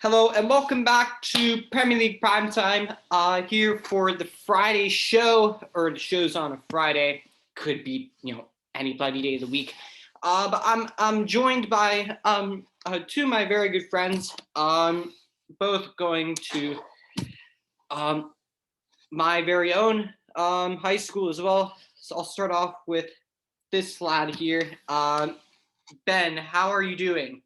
Hello and welcome back to Premier League Primetime. Here for the Friday show, or the show's on a Friday. Could be any bloody day of the week. But I'm joined by two of my very good friends. Both going to my very own high school as well. So I'll start off with this lad here. Ben, how are you doing?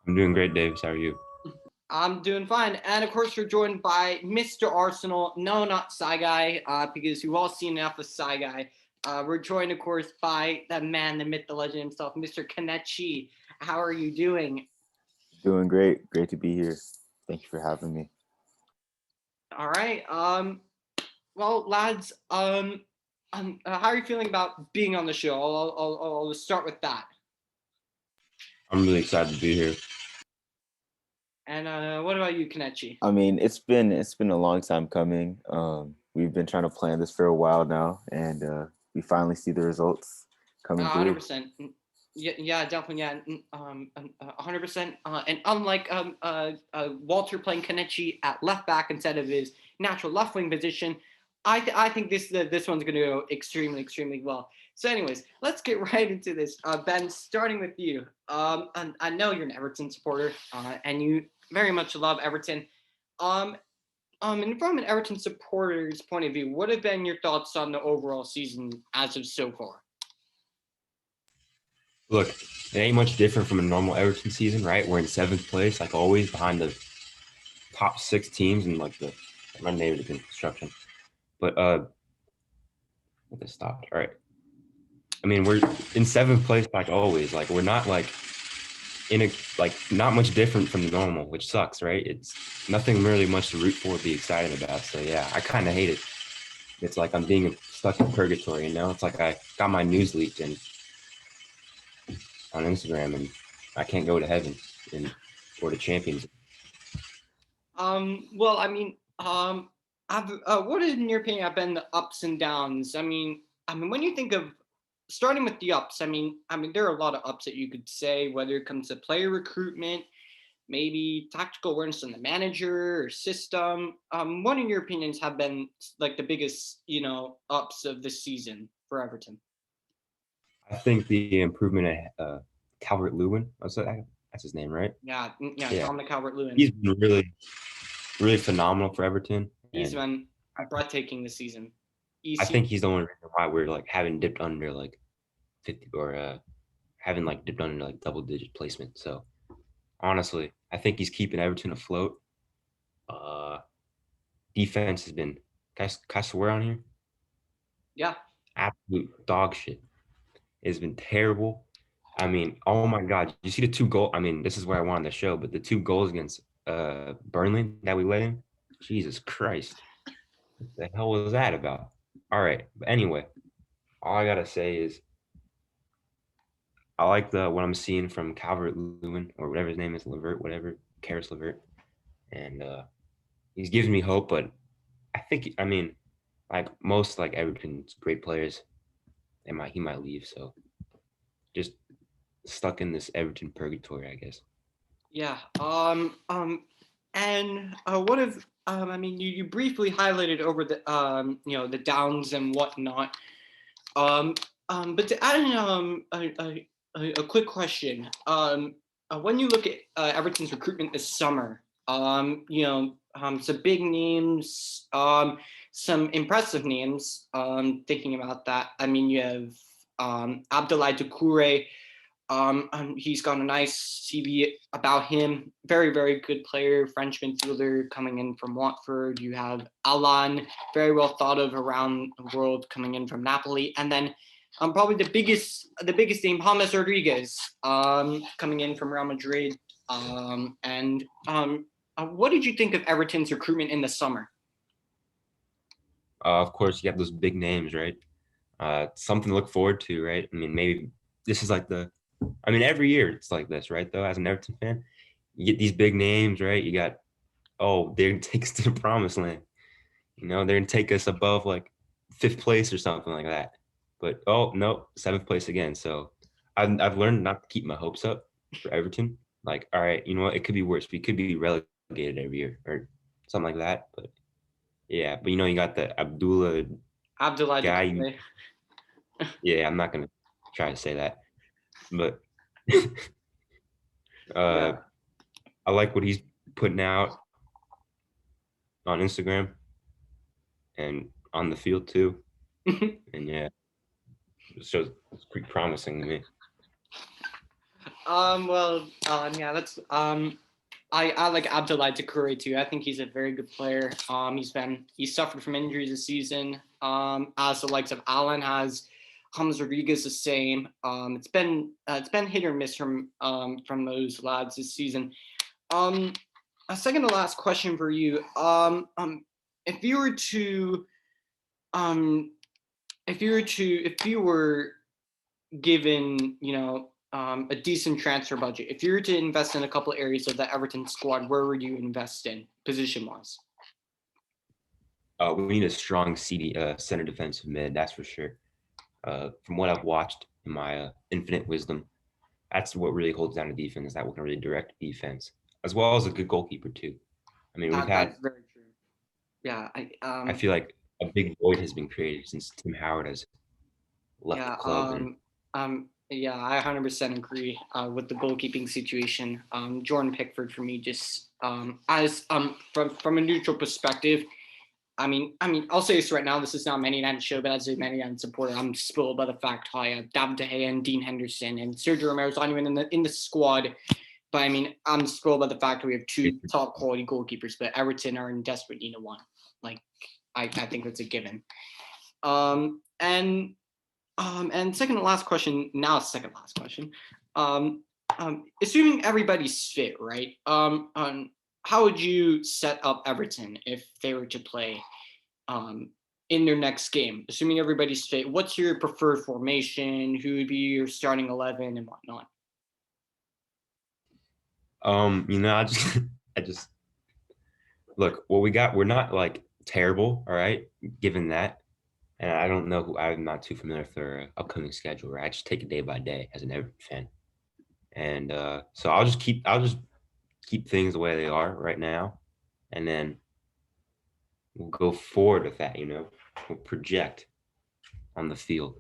I'm doing great, Davis. How are you? I'm doing fine. And of course, we're joined by Mr. Arsenal. No, not Psy Guy, because we've all seen enough of Psy Guy. We're joined, of course, by the man, the myth, the legend himself, Mr. Kenechi. How are you doing? Doing great. Great to be here. Thank you for having me. All right. Well, lads, how are you feeling about being on the show? I'll start with that. I'm really excited to be here. And what about you, Kenechi? I mean, it's been a long time coming. We've been trying to plan this for a while now, and we finally see the results coming through. 100%. Yeah, definitely. Yeah, 100%. And unlike Walter playing Kenechi at left back instead of his natural left wing position, I think this one's going to go extremely well. So, anyways, let's get right into this. Ben, starting with you. And I know you're an Everton supporter, and you very much love Everton. And from an Everton supporter's point of view, what have been your thoughts on the overall season as of so far? Look, it ain't much different from a normal Everton season, right? We're in 7th place, like always, behind the top 6 teams in like my name is in construction. But this stopped. All right. I mean, we're in 7th place like always. Like we're not like in a not much different from normal, which sucks, right? It's nothing really much to root for, be excited about. So yeah, I kind of hate it. It's like I'm being stuck in purgatory, It's like I got my news leaked and on Instagram, and I can't go to heaven or the champions. Well, I mean, what in your opinion have been the ups and downs? I mean, when you think of starting with the ups, I mean, there are a lot of ups that you could say, whether it comes to player recruitment, maybe tactical awareness on the manager or system. What in your opinions have been like the biggest, ups of this season for Everton? I think the improvement of Calvert-Lewin. That's his name, right? Yeah, Dominic Calvert-Lewin. He's been really phenomenal for Everton. He's been breathtaking this season. I think he's the only reason why we're like having dipped under like 50 or having like dipped under like double-digit placement. So honestly, I think he's keeping Everton afloat. Defense has been. Can I swear on here? Yeah. Absolute dog shit. It's been terrible. I mean, oh my God! You see the 2 goals? I mean, this is where I wanted the show, but the 2 goals against Burnley that we let in. Jesus Christ! What the hell was that about? All right, but anyway, all I gotta say is I like what I'm seeing from Calvert-Lewin or whatever his name is, Levert, whatever, Karis Levert, and he's giving me hope. But I think, like most like Everton's great players, he might leave. So just stuck in this Everton purgatory, I guess. Yeah. And what if you briefly highlighted over the the downs and whatnot. But to add in a quick question. When you look at Everton's recruitment this summer, some big names, some impressive names. Thinking about that, I mean, you have Abdoulaye Doucouré. He's got a nice CV about him. Very, very good player, French midfielder coming in from Watford. You have Alan, very well thought of around the world, coming in from Napoli, and then probably the biggest name, James Rodriguez, coming in from Real Madrid. What did you think of Everton's recruitment in the summer? Of course, you have those big names, right? Something to look forward to, right? I mean, maybe this is like every year it's like this, right? Though, as an Everton fan, you get these big names, right? You got, they're gonna take us to the promised land. They're gonna take us above like 5th place or something like that. But no, 7th place again. So I've learned not to keep my hopes up for Everton. Like, all right, you know what? It could be worse. We could be relegated every year or something like that. But yeah, but you got the Abdullah Abdullah guy. Dukle. Yeah, I'm not gonna try to say that, but Yeah. I like what he's putting out on Instagram and on the field too. And yeah, it shows it's pretty promising to me. Well, yeah, that's I like Abdullah Dukure too. I think he's a very good player. He's suffered from injuries this season. As the likes of Allen has, James Rodriguez the same. It's been hit or miss from those lads this season. A second to last question for you. If you were to if you were given, a decent transfer budget, if you were to invest in a couple of areas of the Everton squad, where would you invest in position-wise? We need a strong center defensive mid, that's for sure. From what I've watched in my infinite wisdom, that's what really holds down the defense. That can really direct defense, as well as a good goalkeeper too. I mean, That's very true. Yeah, I feel like a big void has been created since Tim Howard has left the yeah, club. yeah, I 100% agree with the goalkeeping situation. Jordan Pickford for me, just as from a neutral perspective. I'll say this right now. This is not a Man United show, but as a Man United supporter, I'm spoiled by the fact how Daveye and Dean Henderson and Sergio Romero's not even in the squad. But I'm spoiled by the fact that we have two top quality goalkeepers, but Everton are in desperate need of one. Like, I think that's a given. And second to last question. Now, second to last question. Assuming everybody's fit, right? How would you set up Everton if they were to play in their next game? Assuming everybody's fit, what's your preferred formation? Who would be your starting 11 and whatnot? I just look what we got. We're not like terrible, all right, given that. And I don't know who. I'm not too familiar with their upcoming schedule. Right? I just take it day by day as an Everton fan, and so I'll just keep things the way they are right now, and then we'll go forward with that. We'll project on the field.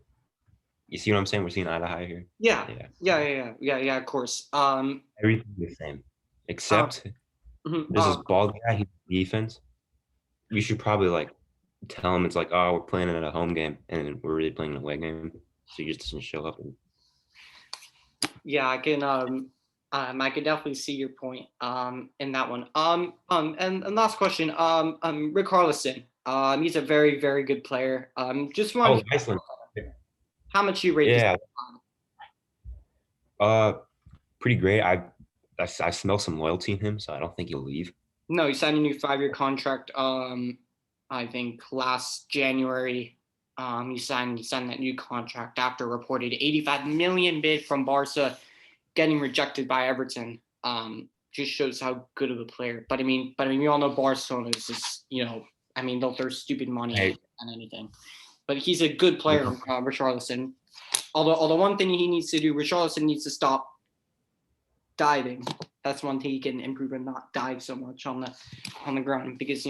You see what I'm saying? We're seeing eye to eye here. Yeah. Of course. Everything the same, except this is bald guy. He's defense. You should probably like tell him it's like, oh, we're playing at a home game, and we're really playing an away game, so he just doesn't show up. Yeah, I can. I could definitely see your point. In that one. And last question. Richarlison. He's a very, very good player. Just want Iceland. How much you rate? Yeah. Pretty great. I smell some loyalty in him, so I don't think he'll leave. No, he signed a new 5-year contract. I think last January. He signed that new contract after a reported 85 million bid from Barca, getting rejected by Everton. Just shows how good of a player. But we all know Barcelona is just, they'll throw stupid money at anything. But he's a good player, Richarlison. Although one thing he needs to do, Richarlison needs to stop diving. That's one thing he can improve and not dive so much on the ground, because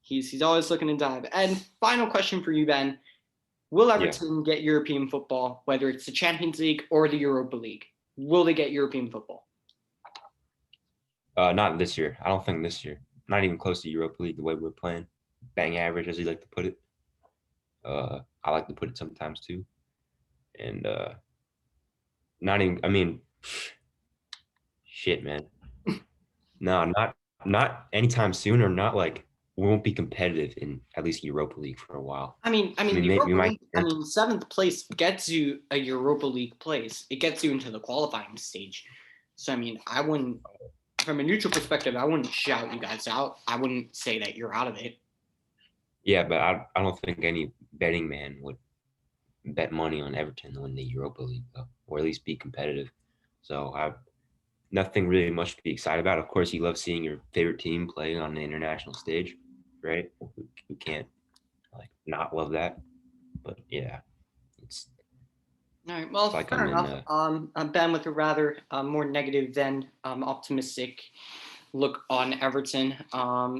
he's always looking to dive. And final question for you, Ben. Will Everton get European football, whether it's the Champions League or the Europa League? Will they get European football? Not this year. I don't think this year. Not even close to Europa League the way we're playing. Bang average, as you like to put it. I like to put it sometimes too. And not even, shit, man. No, not anytime soon, or not like we won't be competitive in at least Europa League for a while. Europa League, seventh place gets you a Europa League place. It gets you into the qualifying stage. So I wouldn't, from a neutral perspective, I wouldn't shout you guys out. I wouldn't say that you're out of it. Yeah, but I don't think any betting man would bet money on Everton to win the Europa League, though, or at least be competitive. So I've nothing really much to be excited about. Of course, you love seeing your favorite team play on the international stage, right? We can't like not love that. But yeah, All right. Well, Like fair I'm in. enough. I'm Ben with a rather more negative than optimistic look on Everton. I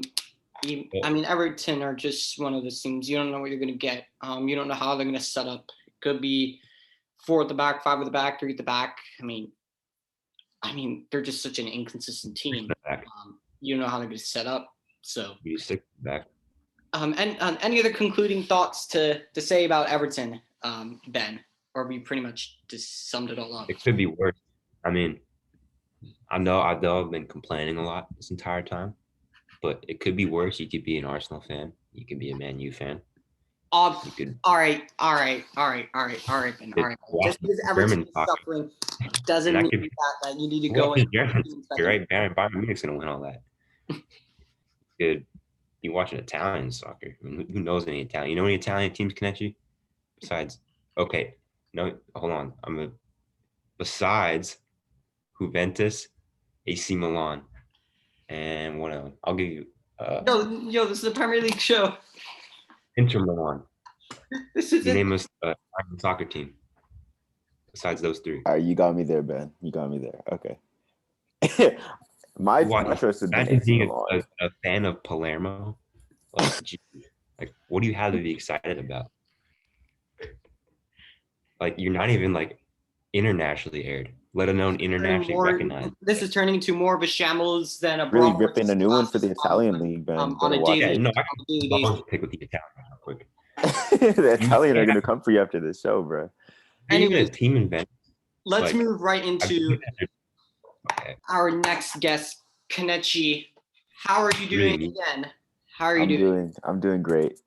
mean, Everton are just one of those teams. You don't know what you're going to get. You don't know how they're going to set up. Could be four at the back, five at the back, three at the back. I mean, they're just such an inconsistent team. You don't know how they're going to set up. So, You stick back. and any other concluding thoughts to say about Everton, Ben? Or we pretty much just summed it all up. It could be worse. I mean, I know I've been complaining a lot this entire time, but it could be worse. You could be an Arsenal fan. You could be a Man U fan. You could. All right, Ben. All right. Just because Everton is suffering doesn't mean that you need to go and You're right. Bayern Munich's gonna win all that. Good. You watching Italian soccer? I mean, who knows any Italian? You know any Italian teams, Kenechi? Besides, okay, no, hold on. Besides Juventus, AC Milan, and what else? I'll give you. Yo, this is a Premier League show. Inter Milan. This is You name us a soccer team. Besides those three. All right, you got me there, Ben. You got me there. Okay. my choice would be Imagine AC being Milan. a fan of Palermo. Like, what do you have to be excited about? Like, you're not even like internationally aired, let alone internationally recognized. This is turning into more of a shambles than a really ripping a new one for the Italian league, Ben. On a daily, I daily basis. Pick with the Italian real quick. The Italian are gonna come for you after this show, bro. Even a team in Venice. Let's move right into our next guest, Kenechi. How are you doing again? How are you doing? I'm doing great.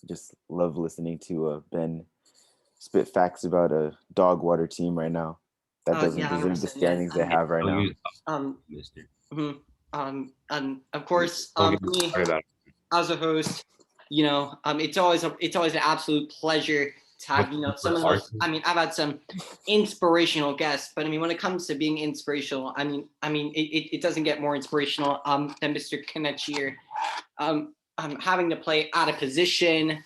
Just love listening to Ben spit facts about a dog water team right now. That doesn't deserve the standings they have right now. Of course, me as a host, it's always an absolute pleasure to have some of those. I mean, I've had some inspirational guests, but I mean, when it comes to being inspirational, it doesn't get more inspirational than Mr. Kenechi here. Having to play out of position,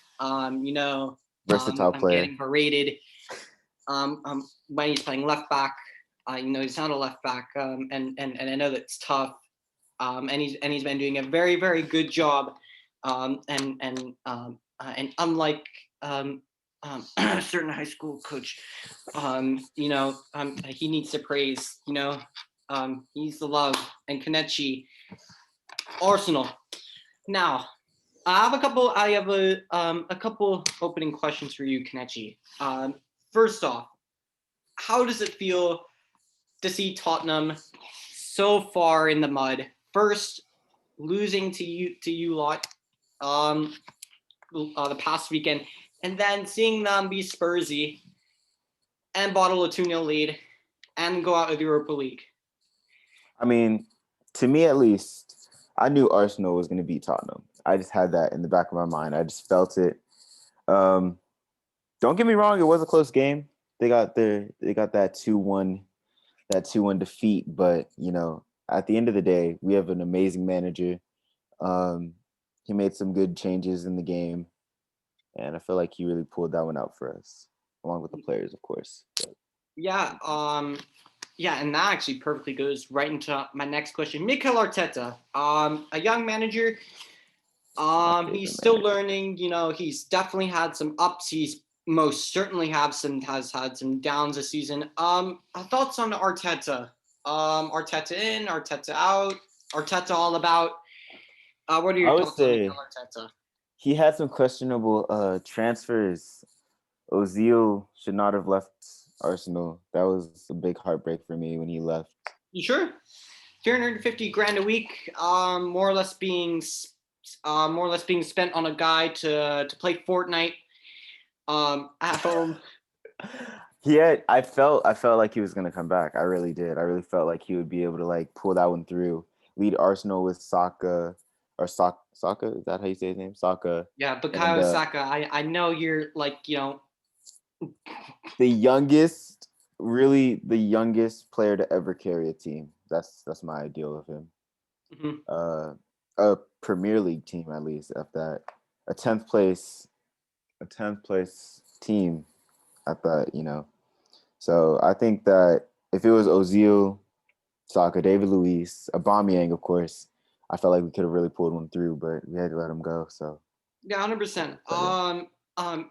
versatile player. Getting berated when he's playing left back. He's not a left back, and I know that's tough. And he's been doing a very, very good job. And unlike a certain high school coach, he needs to praise. He's the love. And Kenechi, Arsenal. Now, I have a couple opening questions for you, Kenechi. First off, how does it feel to see Tottenham so far in the mud? First, losing to you lot the past weekend, and then seeing them be Spursy and bottle a 2-0 lead and go out of the Europa League. I mean, to me at least, I knew Arsenal was going to beat Tottenham. I just had that in the back of my mind. I just felt it. Don't get me wrong; it was a close game. They got that 2-1 defeat. But at the end of the day, we have an amazing manager. He made some good changes in the game, and I feel like he really pulled that one out for us, along with the players, of course. But. Yeah. And that actually perfectly goes right into my next question. Mikel Arteta, a young manager. He's still learning. He's definitely had some ups. He's most certainly has had some downs this season. Thoughts on Arteta? Arteta in, Arteta out, Arteta all about. What are your thoughts on Arteta? He had some questionable transfers. Ozil should not have left Arsenal. That was a big heartbreak for me when he left. You sure? $350,000 a week, more or less being spent on a guy to play Fortnite at home. I felt like he was gonna come back. I really did. I really felt like he would be able to pull that one through, lead Arsenal with Saka. Is that how you say his name? Saka. Yeah, Bukayo Saka. I know you're the youngest player to ever carry a team. That's my ideal of him. Mm-hmm. A Premier League team at least. At that, a 10th place team. At that, So I think that if it was Ozil, Saka, David Luiz, Aubameyang, of course, I felt like we could have really pulled one through, but we had to let him go. So Yeah, 100%. But, yeah.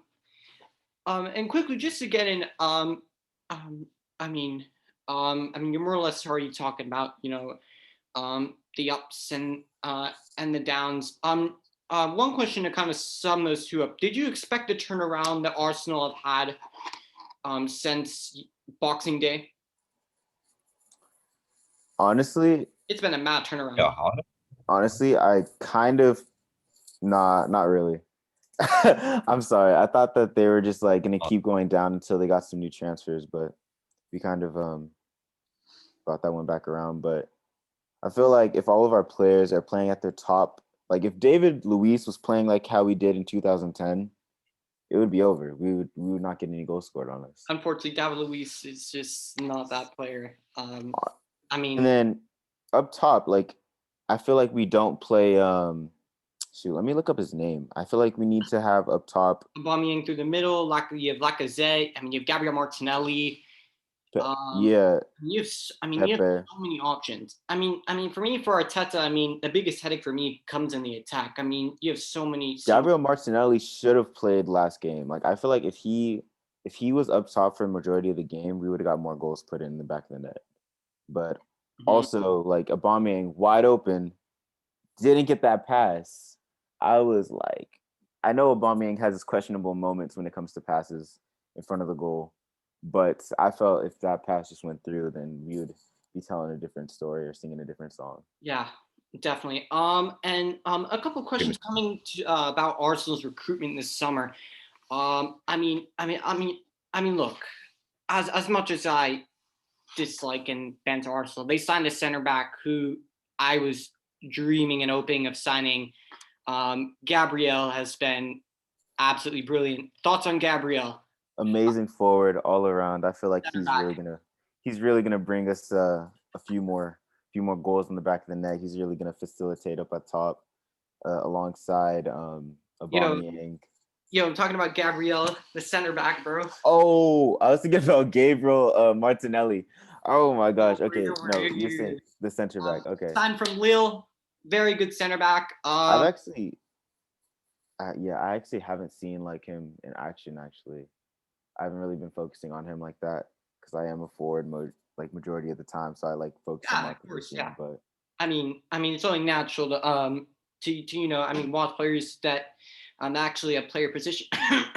And quickly, just to get in, I mean, you're more or less already talking about, the ups and the downs. One question to kind of sum those two up: did you expect the turnaround that Arsenal have had since Boxing Day? honestly, It's been a mad turnaround. Yeah, Haaland? honestly, I kind of not really. I'm sorry. I thought that they were just like gonna keep going down until they got some new transfers, but we kind of brought that one back around. But I feel like if all of our players are playing at their top, like if David Luiz was playing like how we did in 2010, it would be over. We would not get any goals scored on us. Unfortunately, David Luiz is just not that player. I mean, And then up top, like I feel like we don't play let me look up his name. I feel like we need to have up top Aubameyang through the middle, like you have Lacazette. I mean, you have Gabriel Martinelli. yeah, You have Pepe. so many options. I mean, for me, for Arteta, I mean, the biggest headache for me comes in the attack. I mean, you have so many. Gabriel Martinelli should have played last game. Like I feel like if he was up top for a majority of the game, we would have got more goals put in the back of the net. But also like Aubameyang wide open, didn't get that pass. I was like, I know Aubameyang has his questionable moments when it comes to passes in front of the goal, but I felt if that pass just went through, then we would be telling a different story or singing a different song. Yeah, definitely. And a couple of questions coming to, about Arsenal's recruitment this summer. I mean, look, as much as I dislike and banter Arsenal, they signed a center back who I was dreaming and hoping of signing. Gabriel has been absolutely brilliant. Thoughts on Gabriel? Amazing forward all around. I feel like Center he's back. really gonna bring us a few more goals in the back of the net. He's really gonna facilitate up at top alongside Aubameyang. Yo, I'm talking about Gabriel, the center back, bro. Oh, I was thinking about Gabriel Martinelli. Oh my gosh. Okay, Don't no, worry. you're saying the center back. Okay, Signed from Lille, very good center back. I've actually, I actually haven't seen like him in action. Actually, I haven't really been focusing on him like that because I am a forward mode like majority of the time, so I like focus on my position. Yeah. But I mean, it's only natural to I mean, watch players that actually a player position. But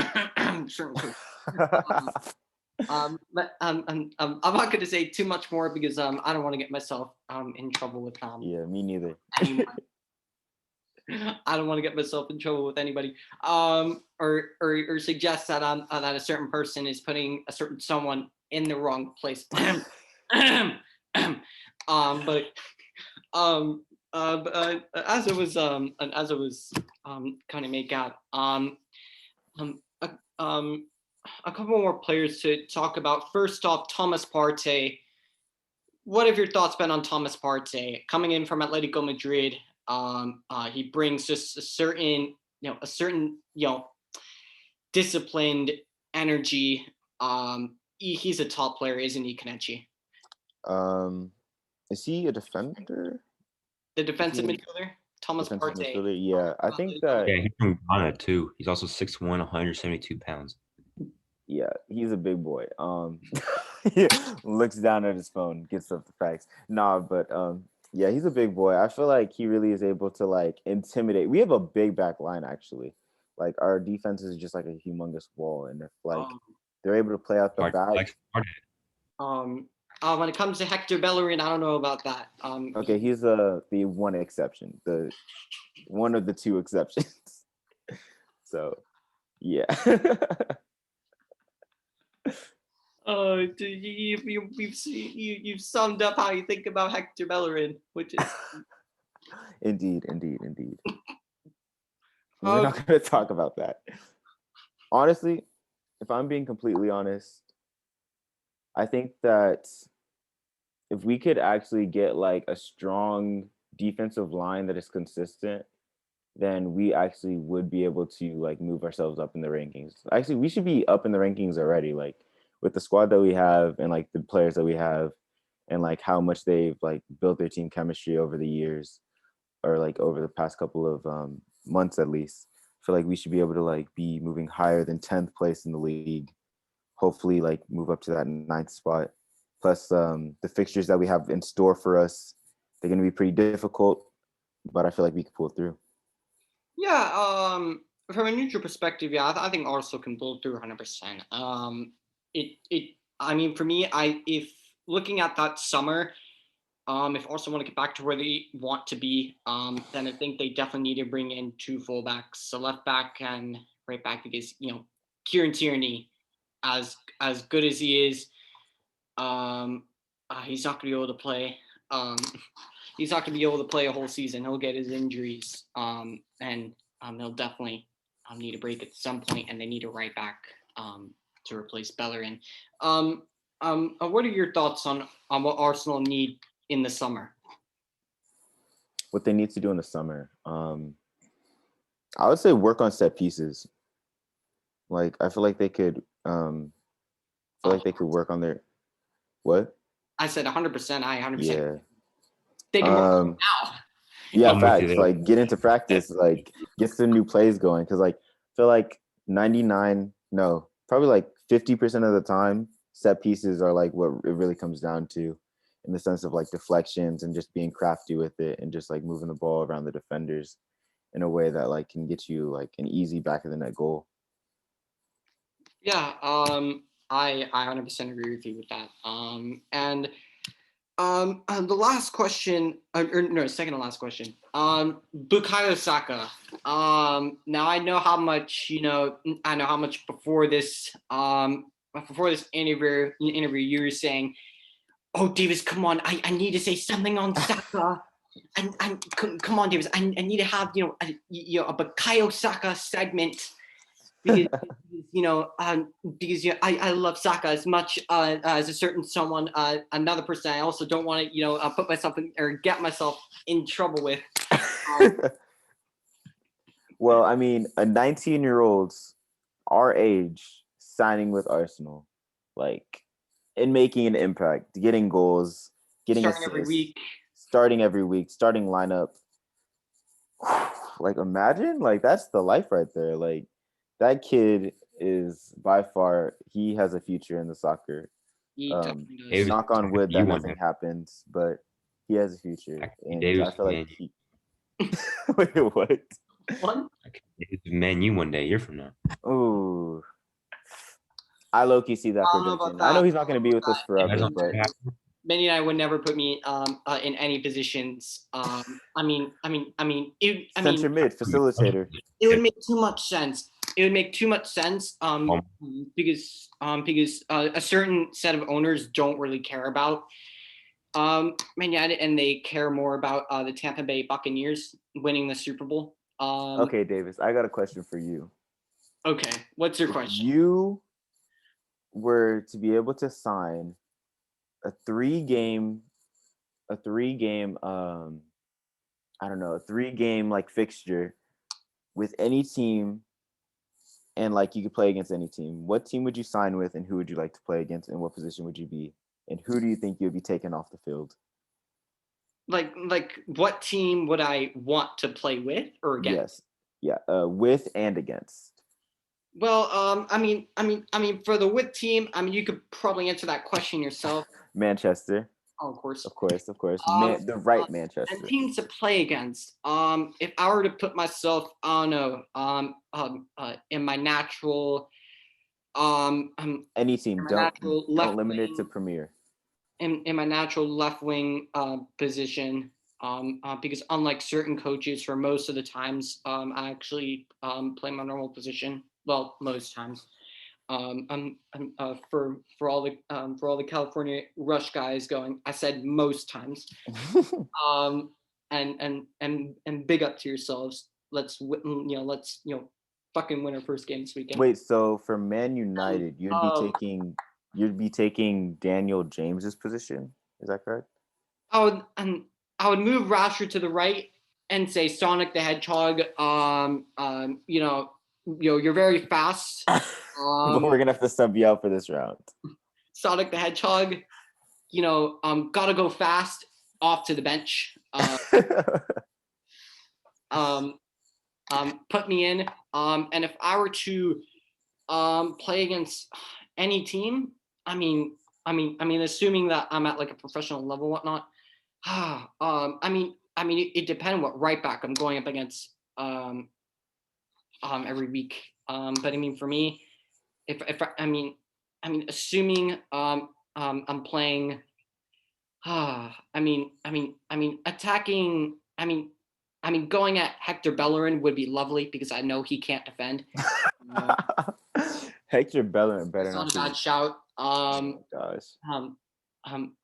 I'm not going to say too much more because I don't want to get myself in trouble with yeah, me neither. anyone. I don't want to get myself in trouble with anybody, or suggest that that a certain person is putting a certain someone in the wrong place. But as I was kind of make out, a couple more players to talk about. First off, Thomas Partey. What have your thoughts been on Thomas Partey coming in from Atletico Madrid? He brings just a certain disciplined energy. He's a top player, isn't he, Kenechi? Is he a defender? The defensive midfielder, Thomas Partey. Midfielder? Yeah, I think that. Yeah, he's from Ghana too. He's also 6'1", 172 pounds. Yeah, he's a big boy. He looks down at his phone, gets up the facts. Nah, but yeah, he's a big boy. I feel like he really is able to like intimidate. We have a big back line actually. Like our defense is just like a humongous wall, and if like they're able to play out the back. When it comes to Hector Bellerin, I don't know about that. Okay, he's the one exception, the one of the two exceptions. So, yeah. You've summed up how you think about Hector Bellerin, which is indeed. We're not going to talk about that. Honestly, if I'm being completely honest, I think that if we could actually get like a strong defensive line that is consistent, then we actually would be able to like move ourselves up in the rankings. Actually, we should be up in the rankings already. Like with the squad that we have and like the players that we have and like how much they've like built their team chemistry over the years or like over the past couple of months at least, I feel like we should be able to like be moving higher than 10th place in the league. Hopefully like move up to that 9th spot. Plus the fixtures that we have in store for us, they're going to be pretty difficult, but I feel like we can pull through. Yeah, from a neutral perspective, yeah, I think Arsenal can pull through 100%. I mean, for me, if looking at that summer, if Arsenal want to get back to where they want to be, then I think they definitely need to bring in 2 fullbacks, a left back and right back, because Kieran Tierney, as good as he is, he's not going to be able to play. He's not going to be able to play a whole season. He'll get his injuries, and they'll definitely need a break at some point, and they need a right back to replace Bellerin. What are your thoughts on what Arsenal need in the summer? What they need to do in the summer, I would say work on set pieces. Like I feel like they could, work on their what? I said 100%. 100%. Yeah. They can work on it now. Yeah, I'm with you facts. there. Like get into practice, like get some new plays going. Cause like I feel like 50% of the time, set pieces are like what it really comes down to, in the sense of like deflections and just being crafty with it and just like moving the ball around the defenders in a way that like can get you like an easy back of the net goal. Yeah, I 100% agree with you with that. And the last question, second to last question. Bukayo Saka. Now I know how much before this interview you were saying, "Oh, Davis, come on, I need to say something on Saka." Come on, Davis, I need to have a Bukayo Saka segment. Because I love Saka as much as a certain someone, another person I also don't want to put myself in or get myself in trouble with. Well, I mean, a 19-year-old our age signing with Arsenal, like, and making an impact, getting goals, getting starting assists, every week, starting lineup. Like, imagine, like, that's the life right there. Like, that kid is by far, he has a future in the soccer. He definitely does. Knock on wood that nothing happens, but he has a future. And I feel like he. Wait, what? What? It's Man U one day, a year from now. Oh, I low-key see that prediction. I know he's not going to be with us forever, but Benny and I would never put me in any positions. Center mid facilitator. It would make too much sense. Because a certain set of owners don't really care about and they care more about the Tampa Bay Buccaneers winning the Super Bowl. Okay, Davis, I got a question for you. Okay, what's your question? You were to be able to sign a three-game like fixture with any team, and like you could play against any team. What team would you sign with, and who would you like to play against, and what position would you be, and who do you think you'd be taking off the field? Like what team would I want to play with or against? Yes. Yeah, with and against. Well, for the with team, you could probably answer that question yourself. Manchester. Oh, of course. The right Manchester. And teams to play against. If I were to put myself, in my natural, any team. Don't limit it to Premier. In my natural left wing position, because unlike certain coaches, for most of the times, I actually play my normal position. Well, most times. For all the California Rush guys going, I said most times. And big up to yourselves. Let's fucking win our first game this weekend. Wait, so for Man United, you'd be taking Daniel James's position. Is that correct? I would move Rashford to the right and say Sonic the Hedgehog. you're very fast. But we're gonna have to sub you out for this round. Sonic the Hedgehog, gotta go fast off to the bench. Put me in. And if I were to play against any team, assuming that I'm at like a professional level, whatnot. It depends what right back I'm going up against every week. But for me, assuming I'm playing, attacking. Going at Hector Bellerin would be lovely because I know he can't defend. Hector Bellerin better not not a bad shout. Oh my gosh.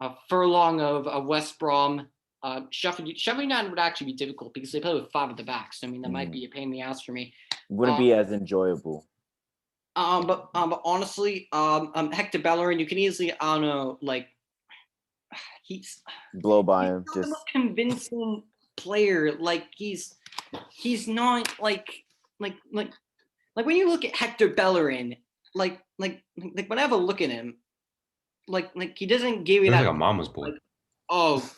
A furlong of West Brom. Sheffield United would actually be difficult because they play with 5 at the back. So that might be a pain in the ass for me. Wouldn't be as enjoyable. But honestly, Hector Bellerin, you can easily, I don't know, like he's blow by him. Not the most convincing player. Like he's not like when you look at Hector Bellerin, like when I have a look at him, like he doesn't give you that like a mama's boy. Like, oh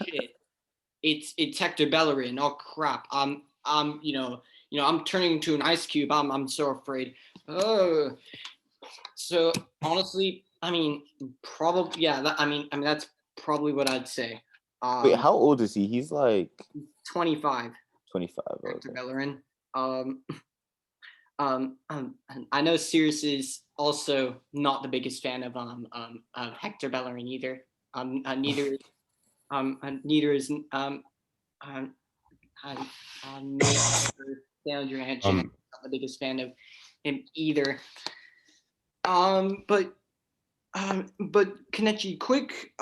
shit, it's Hector Bellerin. Oh crap, I'm turning into an ice cube. I'm so afraid. Oh, so honestly, probably that's probably what I'd say. Wait, how old is he? He's like 25. 25. Hector Bellerin. I know Sirius is also not the biggest fan of Hector Bellerin either. Neither is Sandra Hanchen, not the biggest fan of him either. But Kenechi, quick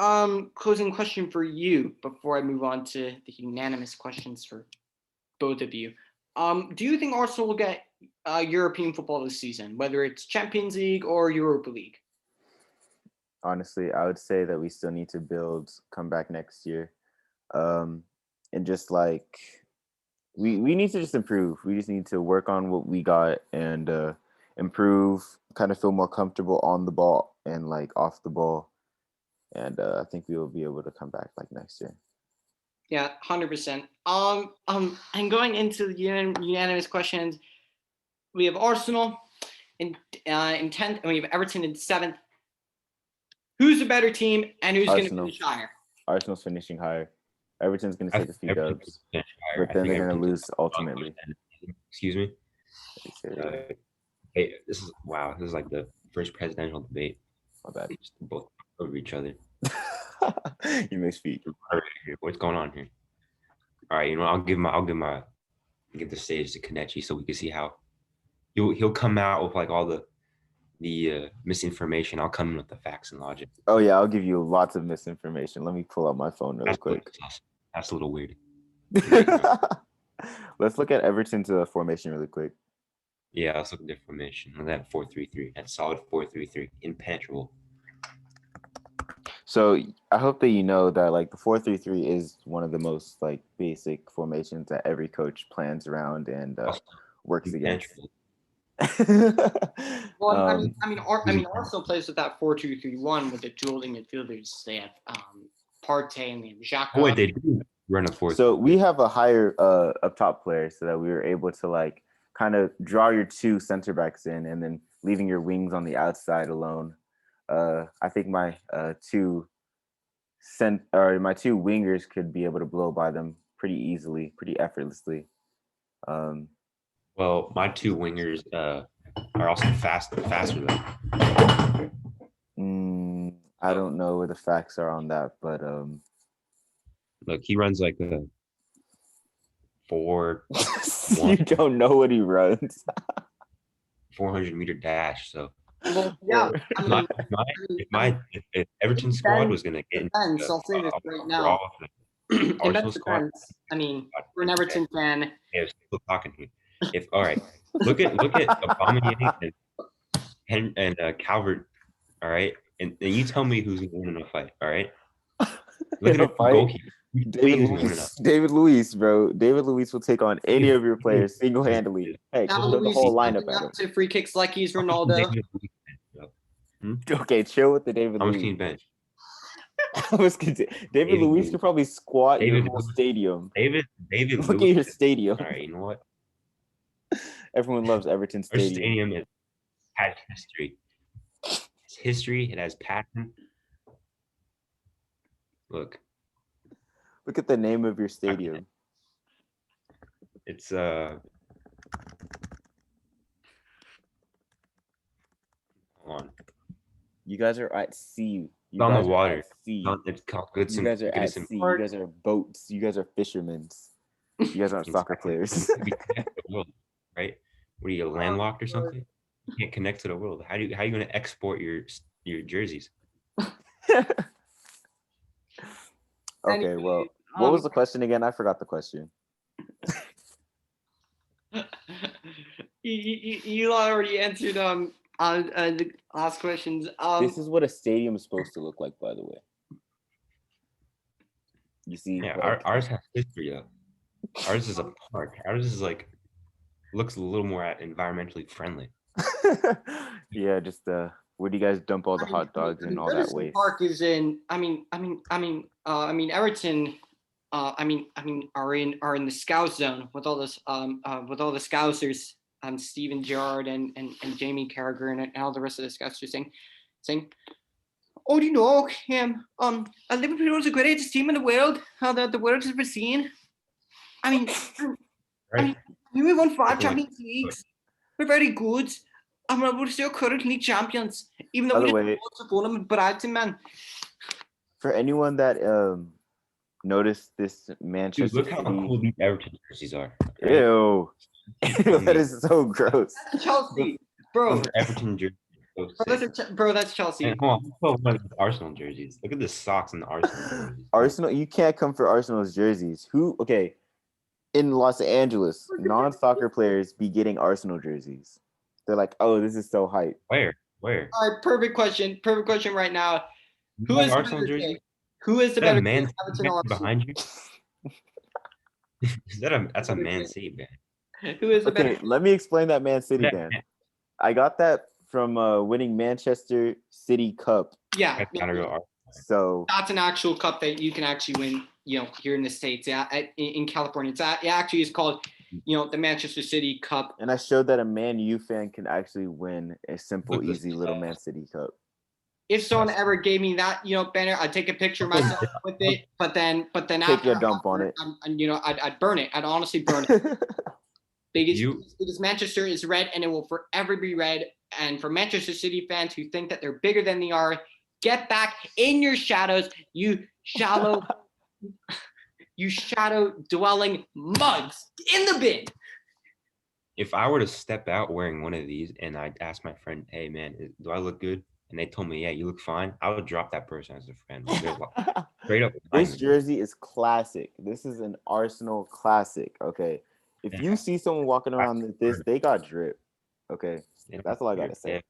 closing question for you before I move on to the unanimous questions for both of you. Do you think Arsenal will get European football this season, whether it's Champions League or Europa League? Honestly, I would say that we still need to come back next year. And just like we need to just improve. We just need to work on what we got and improve, kind of feel more comfortable on the ball and like off the ball. And I think we will be able to come back like next year. Yeah, 100%. And going into the unanimous questions, we have Arsenal in 10th, and we have Everton in 7th. Who's the better team, and who's going to finish higher? Arsenal's finishing higher. Everton's going to take a few dubs, but then they're going to lose ultimately. Excuse me. Hey, this is like the first presidential debate. My bad. Just both over each other. You may speak. What's going on here? All right, I'll give the stage to Kenechi so we can see how he'll come out with like all the misinformation. I'll come in with the facts and logic. Oh yeah, I'll give you lots of misinformation. Let me pull up my phone real quick. That's a little weird. Let's look at Everton's formation really quick. Yeah, let's look at the formation. Look at that 4-3-3. That's solid 4-3-3. Impenetrable. So I hope that you know that like the 4-3-3 is one of the most like basic formations that every coach plans around and works against. Well, Arsenal plays with that 4-2-3-1 with the dueling midfielders. They have Partey and they have Xhaka. Oh, wait, they do run a 4. So we have a higher up top player so that we were able to like kind of draw your 2 center backs in and then leaving your wings on the outside alone. I think my 2 wingers could be able to blow by them pretty easily, pretty effortlessly. Well, my 2 wingers are also faster than. I don't know where the facts are on that, but look, he runs like a 4. You don't know what he runs. 400-meter dash. So. Well, yeah. If Everton squad was going to get into I'll say this right now. Arsenal squad. For an Everton fan. Yeah, still talking here. All right, look at Aubameyang and Calvert. All right, and you tell me who's going to win in a fight. All right, look at a goalkeeper. David Luiz, bro. David Luiz will take on any of your players single-handedly. Hey, Now throw the Luis whole is lineup jumping at him. up to free kicks like he's Ronaldo. Okay, chill with the David How much Luiz. can you bench? David Luiz could probably squat your whole stadium. David Look at Luiz. your stadium. All right, you know what? Everyone loves Everton Our Stadium. stadium has history. It's history. It has passion. Look, Look at the name of your stadium. it's hold on. You guys are at sea. It's on the water. Sea. It's called good. You guys are at sea. You guys are boats. You guys are fishermen. You guys aren't soccer players. Right? What are you, landlocked or something? You can't connect to the world. How are you going to export your jerseys? Okay, well, what was the question again? I forgot the question. You already answered on the last questions. This is what a stadium is supposed to look like, by the way. You see? Yeah, like, ours has history though. Ours is a park. Ours is like looks a little more environmentally friendly. Yeah, just where do you guys dump all the hot dogs and all that waste? Park is in. Everton. Are in the scout zone with all this with all the scousers. Steven Gerrard and Jamie Carragher and all the rest of the scouts are saying, oh, do you know, Liverpool is the greatest team in the world the world has ever seen. We won 5 Champions Leagues. We're very good. We're still currently champions, even though we didn't won them. But man, for anyone that noticed this Manchester Dude, look how City. cool these Everton jerseys are. Right? Ew. That is so gross. That's Chelsea, bro. Everton jerseys. Bro, that's Chelsea. And hold on, one of the Arsenal jerseys. Look at the socks in the Arsenal jerseys. Arsenal, you can't come for Arsenal's jerseys. Okay, in Los Angeles, non-soccer players be getting Arsenal jerseys. They're like, oh, this is so hype. Where? All right, perfect question right now. Who is Arsenal jersey? Who is the better man behind you? That's a Man City band. Who is the better? Okay, let me explain that Man City band. I got that from winning Manchester City Cup. Yeah. So that's an actual cup that you can actually win, here in the States. Yeah, in California. It actually is called, the Manchester City Cup. And I showed that a Man U fan can actually win a simple, easy little Man City Cup. If someone ever gave me that, banner, I'd take a picture of myself with it. But then take a dump on it. I'd burn it. I'd honestly burn it. Because Manchester is red and it will forever be red. And for Manchester City fans who think that they're bigger than they are, get back in your shadows, you shadow dwelling mugs, in the bin. If I were to step out wearing one of these and I asked my friend, hey man, do I look good? And they told me, yeah, you look fine, I would drop that person as a friend. Straight up. This jersey is classic. This is an Arsenal classic. Okay. If you see someone walking around with this, they got drip. Okay. That's all I gotta say.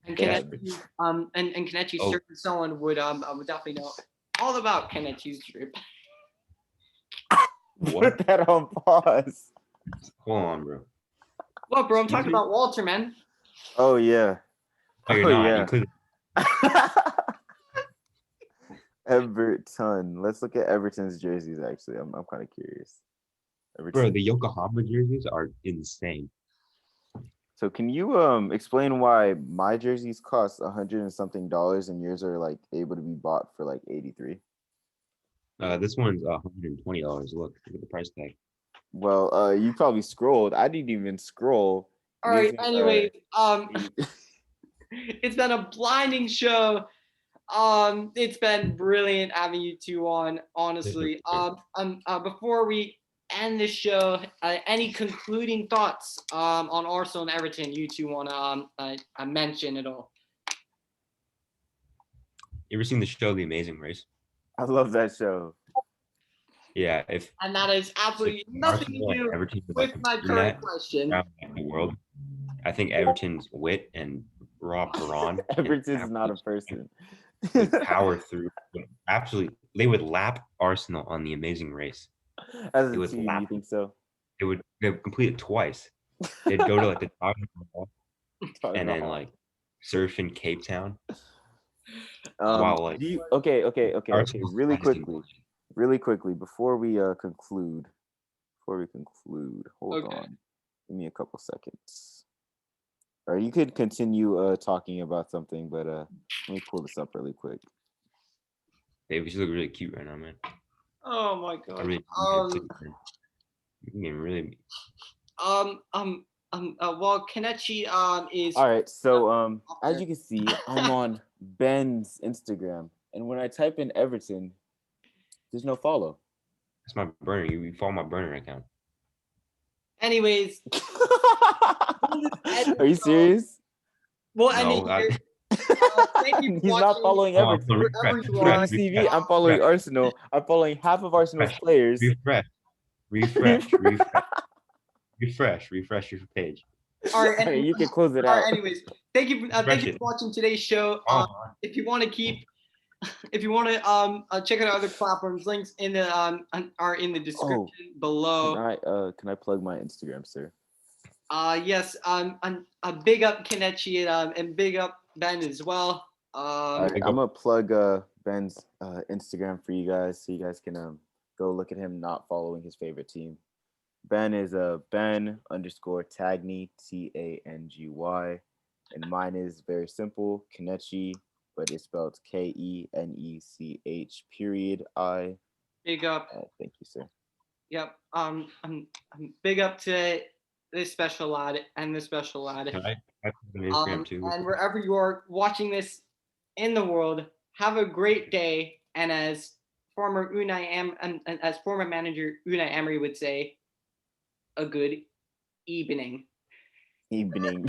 And Kenechi, and Kenechi, certain someone would definitely know all about Kenechi's drip. Put that on pause. Hold on, bro. What, bro? I'm talking about Walter, man. Oh yeah. Oh, you're not. Yeah. Everton. Let's look at Everton's jerseys. Actually, I'm kind of curious. Everton. Bro, the Yokohama jerseys are insane. So can you explain why my jerseys cost $100 and something and yours are like able to be bought for like $83? This one's $120. Look at the price tag. Well, you probably scrolled. I didn't even scroll. All right. Anyway, it's been a blinding show. It's been brilliant having you two on. Honestly, before we end the show, any concluding thoughts on Arsenal and Everton you two want to mention at all? You ever seen the show The Amazing Race? I love that show. Yeah, and that is absolutely nothing to do with my current question. The world, I think Everton's wit and raw brawn. Everton's not a person. would power through. Absolutely, they would lap Arsenal on the amazing race. As It a would team, lap. you think so? They would complete it twice. They'd go to like the top of the hall and then like surf in Cape Town while like do you okay, Arsenal's icing. really quickly before we conclude. Hold Okay. on. Give me a couple seconds. Or you could continue talking about something, but let me pull this up really quick. They just look really cute right now, man. Oh my I god. really, you can really. Well, Kenechi is. All right, so as you can see, I'm on Ben's Instagram, and when I type in Everton, there's no follow. That's my burner. You follow my burner account. Anyways, Are you serious? well, No, thank you for He's watching. not following Everton. Wherever you For are. UCV, I'm following Arsenal. I'm following half of Arsenal's players. Refresh your page. All right, Hey, you can close it all out. right. Anyways, thank you for watching today's show. If you want to check out our other platforms, links in the are in the description below. Can I plug my Instagram, sir? Yes. A big up Kenechi and big up Ben as well. All right, I'm gonna plug Ben's Instagram for you guys, so you guys can go look at him not following his favorite team. Ben is Ben_Tagney TANGY, and mine is very simple, Kenechi, but it's spelled KENECH_I. Big up. Thank you, sir. Yep. I'm big up to this special lad and this special lad. I put an Instagram too. And wherever you are watching this in the world, have a great day. And as former manager Unai Emery would say, a good evening. Evening.